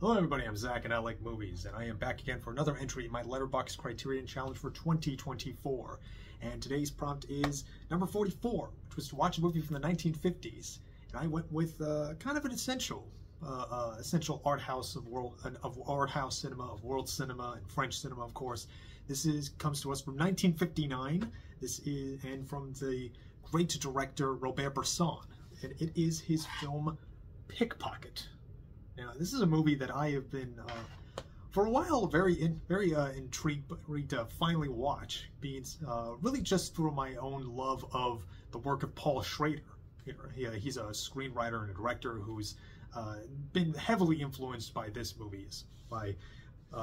Hello everybody, I'm Zach and I like movies, and I am back again for another entry in my Letterboxd Criterion Challenge for 2024. And today's prompt is number 44, which was to watch a movie from the 1950s. And I went with kind of an essential art house of art house cinema, of world cinema, and French cinema, of course. This comes to us from 1959. And from the great director Robert Bresson, and it is his film Pickpocket. Now, this is a movie that I have been, for a while, very intrigued to finally watch, being really just through my own love of the work of Paul Schrader. He's a screenwriter and a director who's been heavily influenced by this movie, by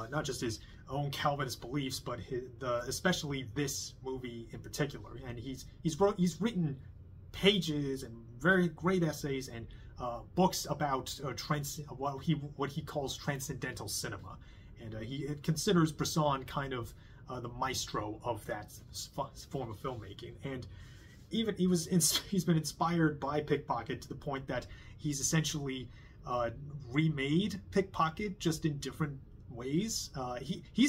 not just his own Calvinist beliefs, but especially this movie in particular. And he's written pages and very great essays and books about what he calls transcendental cinema, and he considers Bresson kind of the maestro of that form of filmmaking. And even he's been inspired by Pickpocket to the point that he's essentially remade Pickpocket just in different ways. He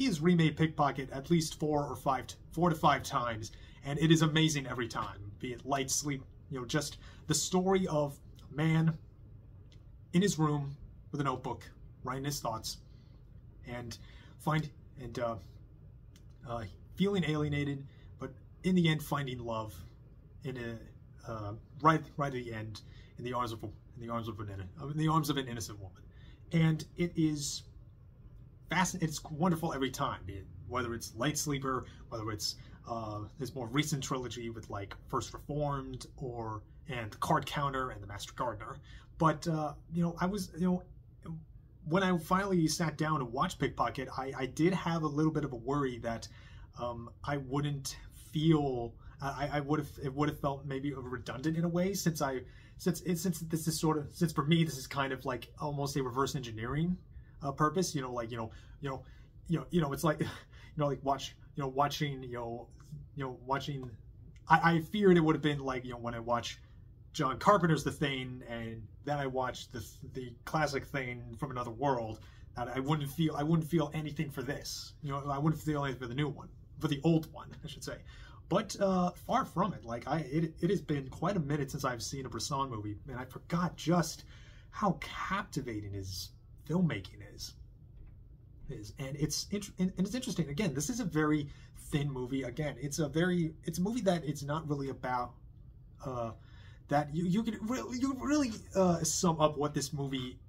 has remade Pickpocket at least 4 to 5 times, and it is amazing every time. Be it Light Sleep, just the story of a man in his room with a notebook, writing his thoughts, and feeling alienated, but in the end finding love right at the end in the arms of an innocent woman. And it is fascinating. It's wonderful every time, whether it's Light Sleeper, whether it's his more recent trilogy with like First Reformed and The Card Counter and The Master Gardener. But when I finally sat down to watch Pickpocket, I did have a little bit of a worry that I wouldn't feel it would have felt maybe redundant in a way, since for me this is kind of like almost a reverse engineering purpose. It's like watching. I feared it would have been like when I watch John Carpenter's The Thing, and then I watched the classic Thing from Another World, that I wouldn't feel anything for this. I wouldn't feel anything for the new one, for the old one, I should say. But far from it. Like it has been quite a minute since I've seen a Bresson movie, and I forgot just how captivating his filmmaking is. And it's interesting. Again, this is a very thin movie. Again, it's a movie that it's not really about that you could really sum up what this movie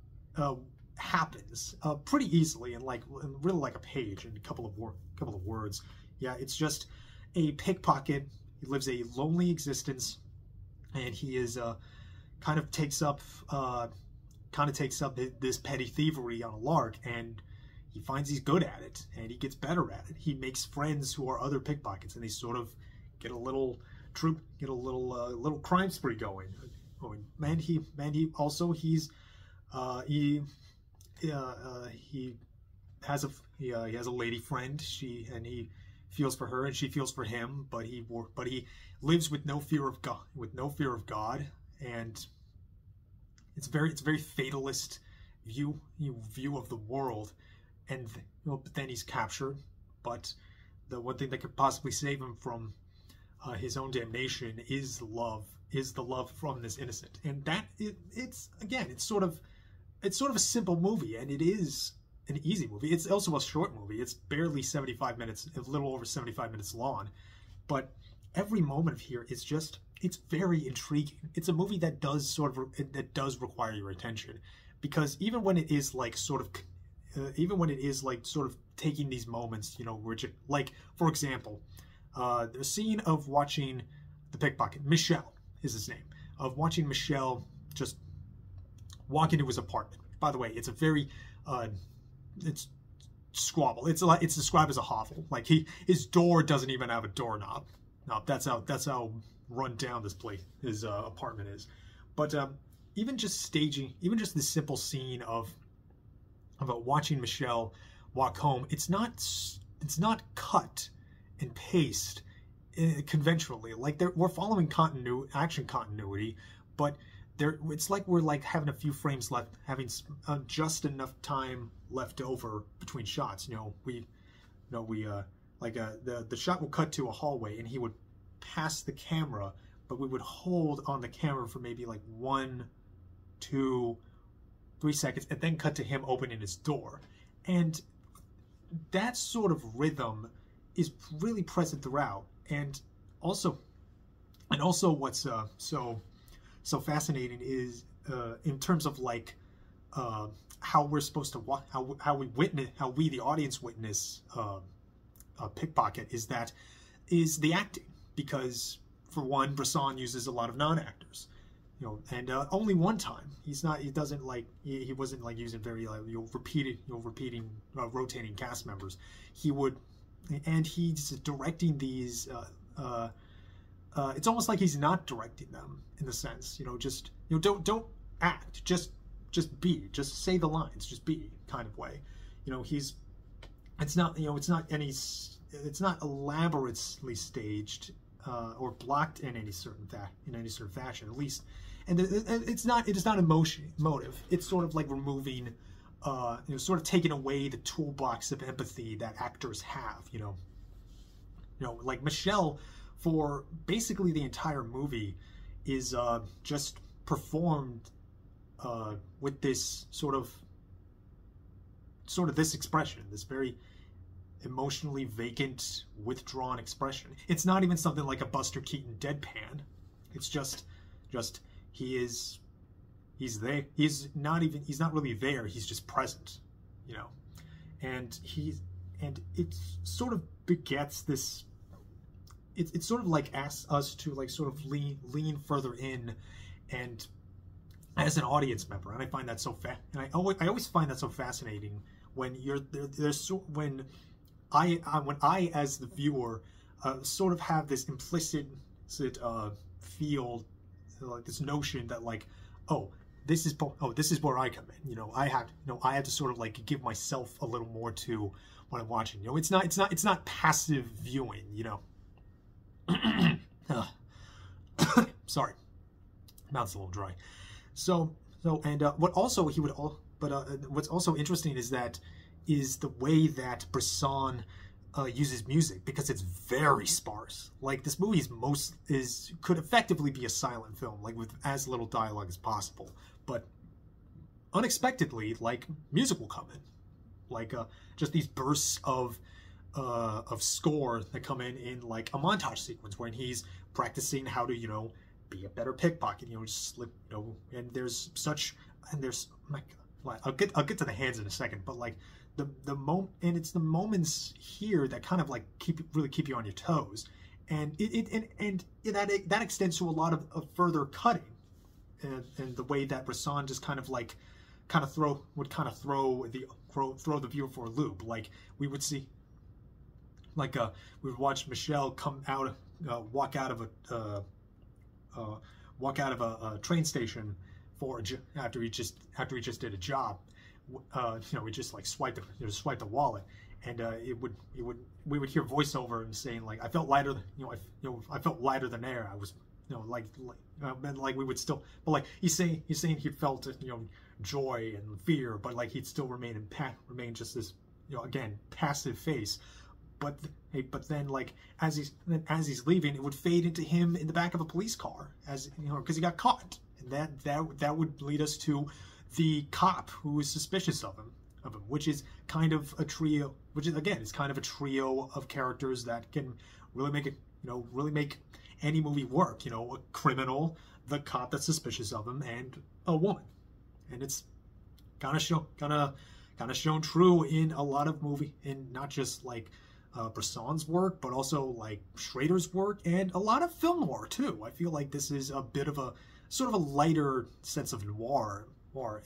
happens pretty easily in really like a page and a couple of words. Yeah, it's just a pickpocket. He lives a lonely existence, and he is kind of takes up this petty thievery on a lark, and he finds he's good at it, and he gets better at it. He makes friends who are other pickpockets, and they sort of get a little crime spree going. He has a lady friend. He feels for her, and she feels for him. But he lives with no fear of God. And it's a very fatalist view of the world. And but then he's captured. But the one thing that could possibly save him from his own damnation is the love from this innocent. And it's sort of a simple movie, and it is an easy movie. It's also a short movie. It's barely 75 minutes, a little over 75 minutes long. But every moment of here is it's very intriguing. It's a movie that does require your attention, because even when it is taking these moments, like, for example, the scene of watching the pickpocket, Michel is his name, of watching Michel just walk into his apartment. By the way, it's a very it's squabble. It's described as a hovel. Like his door doesn't even have a doorknob. No, that's how run down his apartment is. But even just this simple scene of watching Michel walk home, it's not cut and paste conventionally. Like we're following action continuity, but it's like we're like having a few frames left, having just enough time left over between shots. The shot will cut to a hallway, and he would pass the camera, but we would hold on the camera for maybe like 1, 2, 3 seconds, and then cut to him opening his door. And that sort of rhythm is really present throughout. And also what's so fascinating is in terms of like how we're supposed to watch, how we the audience witness Pickpocket, is the acting, because for one, Bresson uses a lot of non-actors, and only one time he wasn't like using very rotating cast members. He's directing these. It's almost like he's not directing them in the sense, don't act, just be, just say the lines, just be kind of way. It's not elaborately staged or blocked in any certain fashion, at least. And it is not emotive. It's sort of like removing, sort of taking away the toolbox of empathy that actors have. Like Michelle, for basically the entire movie, is just performed with this sort of this expression, this very emotionally vacant, withdrawn expression. It's not even something like a Buster Keaton deadpan. It's just he's there. He's not really there. He's just present, and it sort of begets this. It sort of like asks us to like sort of lean further in, and as an audience member, and I find that I always find that so fascinating when when I as the viewer sort of have this implicit feel, like this notion that like, this is where I come in. I have to sort of like give myself a little more to what I'm watching. It's not passive viewing. Sorry, mouth's a little dry. What's also interesting is the way that Bresson uses music, because it's very sparse. Like, this movie could effectively be a silent film, like with as little dialogue as possible. But unexpectedly, like, music will come in, like just these bursts of score that come in like a montage sequence when he's practicing how to be a better pickpocket, just slip, and there's I'll get to the hands in a second, but like it's the moments here that kind of like keep you on your toes, and that extends to a lot of further cutting, and the way that Bresson just kind of throw the viewer for a loop. Like, we would see, like we would watch Michelle walk out of a train station after he just did a job. We just like swipe the wallet, and we would hear voiceover and saying like, I felt lighter, I felt lighter than air. I was, like we would still, but like he's saying he felt joy and fear, but like he'd still remain just this again passive face. But then like as he's leaving, it would fade into him in the back of a police car, as because he got caught, and that would lead us to the cop who is suspicious of him, which is kind of a trio, of characters that can really make any movie work. A criminal, the cop that's suspicious of him, and a woman, and it's kind of shown true in a lot of in not just like Bresson's work, but also like Schrader's work, and a lot of film noir too. I feel like this is a bit of a sort of a lighter sense of noir,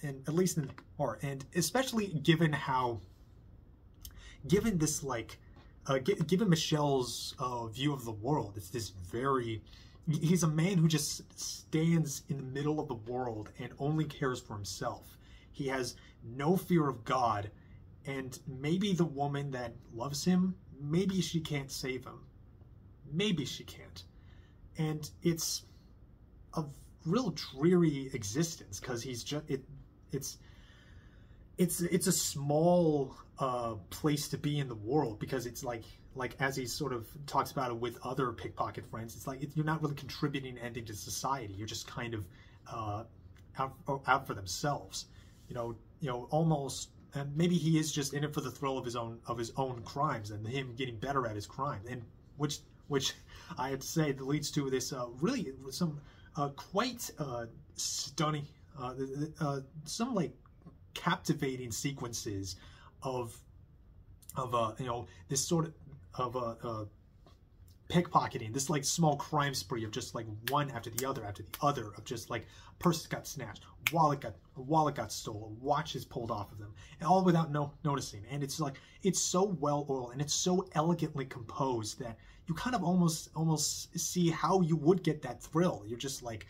and at least in noir, and especially given this like given Michelle's view of the world. It's this he's a man who just stands in the middle of the world and only cares for himself. He has no fear of God, and maybe the woman that loves him, maybe she can't save him. Maybe she can't. And it's real dreary existence, because he's just it's a small place to be in the world, because it's like as he sort of talks about it with other pickpocket friends, it's like you're not really contributing anything to society. You're just kind of out for themselves, almost. And maybe he is just in it for the thrill of his own crimes and him getting better at his crimes, and which I have to say that leads to this really some quite stunning, some like captivating sequences of this sort of pickpocketing, this like small crime spree of just like one after the other of just like purse got snatched, wallet got stolen, watches pulled off of them, and all without noticing. And it's like, it's so well oiled and it's so elegantly composed that you kind of almost see how you would get that thrill. You're just like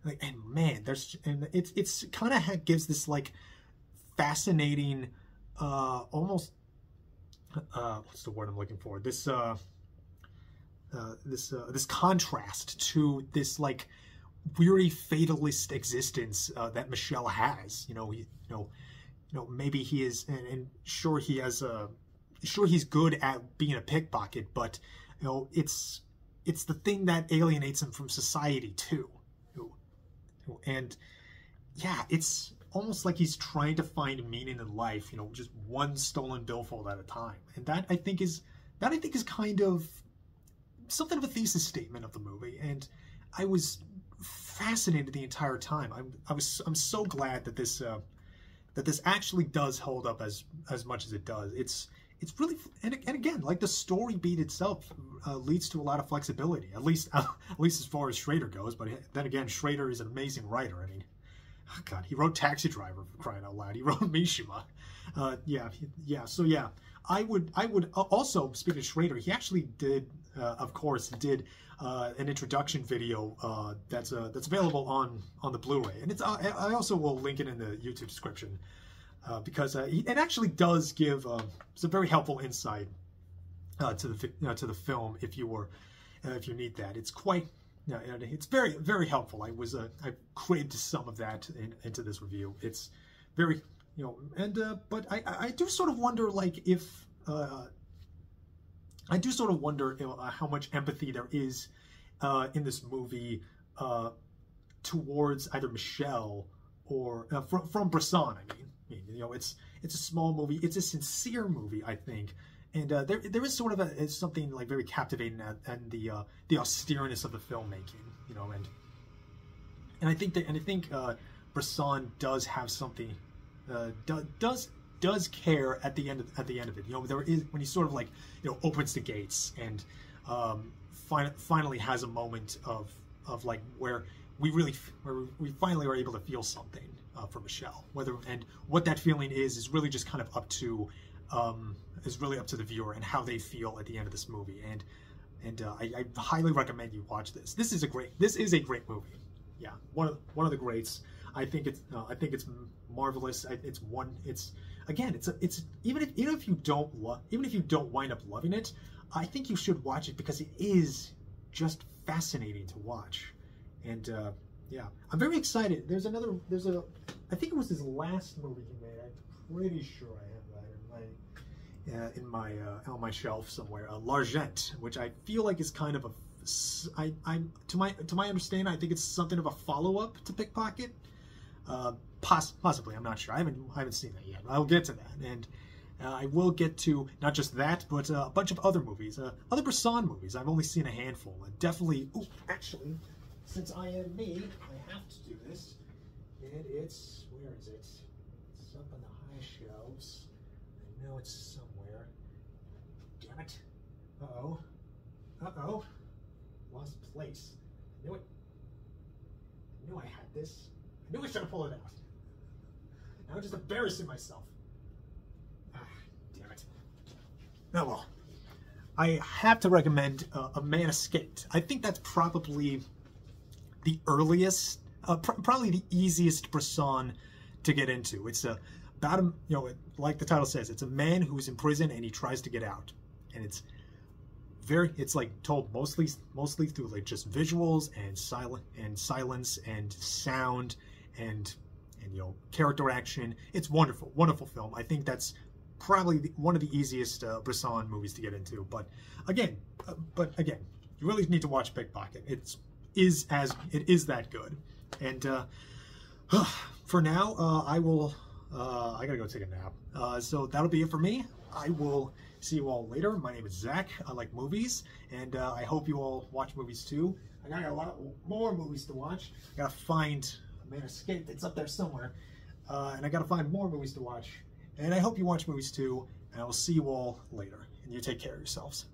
and man, it's kind of gives this like fascinating almost what's the word I'm looking for, this contrast to this like weary fatalist existence that Michel has. Maybe he is, and sure he has sure he's good at being a pickpocket, but it's the thing that alienates him from society too. And yeah, it's almost like he's trying to find meaning in life, just one stolen billfold at a time. And that I think is kind of something of a thesis statement of the movie. And I was fascinated the entire time. I'm so glad that this actually does hold up as much as it does. It's really, and again, like the story beat itself leads to a lot of flexibility, at least as far as Schrader goes. But then again, Schrader is an amazing writer. I mean, oh God, he wrote Taxi Driver, for crying out loud. He wrote Mishima. So yeah, I would also, speaking of Schrader, he actually did, of course, an introduction video that's available on the Blu-ray, and I also will link it in the YouTube description because it actually does give some very helpful insight to the film if you need that. It's quite. Yeah, it's very, very helpful. I craved some of that into this review. It's very, but I do sort of wonder, like, if I do sort of wonder how much empathy there is in this movie towards either Michel or from Bresson. I mean, it's a small movie. It's a sincere movie, I think. And there is sort of something like very captivating and the austereness of the filmmaking, and I think Bresson does have something, does care at the end of it. There is, when he sort of like opens the gates and finally has a moment of like where we finally are able to feel something for Michel. And what that feeling is really just kind of up to. Is really up to the viewer and how they feel at the end of this movie, and I highly recommend you watch this. This is a great movie. Yeah, one of the greats. I think it's marvelous. It's even if you don't wind up loving it, I think you should watch it because it is just fascinating to watch. And yeah, I'm very excited. I think it was his last movie he made. I'm pretty sure I have that on my shelf somewhere. L'Argent, which I feel like is kind of to my understanding, I think it's something of a follow-up to Pickpocket. Possibly, I'm not sure. I haven't seen that yet. I'll get to that, and I will get to not just that, but a bunch of other movies, other Bresson movies. I've only seen a handful, and definitely. Ooh, actually, since I am me, I have to do this. And it's, where is it? It's up on the high shelves. I know it's somewhere. Damn it! Uh-oh. Lost place. I knew it. I knew I had this. I knew I should have pulled it out. Now I'm just embarrassing myself. Ah, damn it. Oh well. I have to recommend A Man Escaped. I think that's probably the earliest, probably the easiest Bresson to get into. It's about him, like the title says, it's a man who's in prison and he tries to get out. And it's it's like told mostly through like just visuals and silence and sound and you know, character action. It's wonderful film. I think that's probably one of the easiest Bresson movies to get into. But again, you really need to watch Pickpocket. It is that good. And for now, I gotta go take a nap. So that'll be it for me. I will see you all later. My name is Zach. I like movies, and I hope you all watch movies too. I got a lot more movies to watch. I gotta find Man Escaped. It's up there somewhere. And I gotta find more movies to watch. And I hope you watch movies too. And I will see you all later. And you take care of yourselves.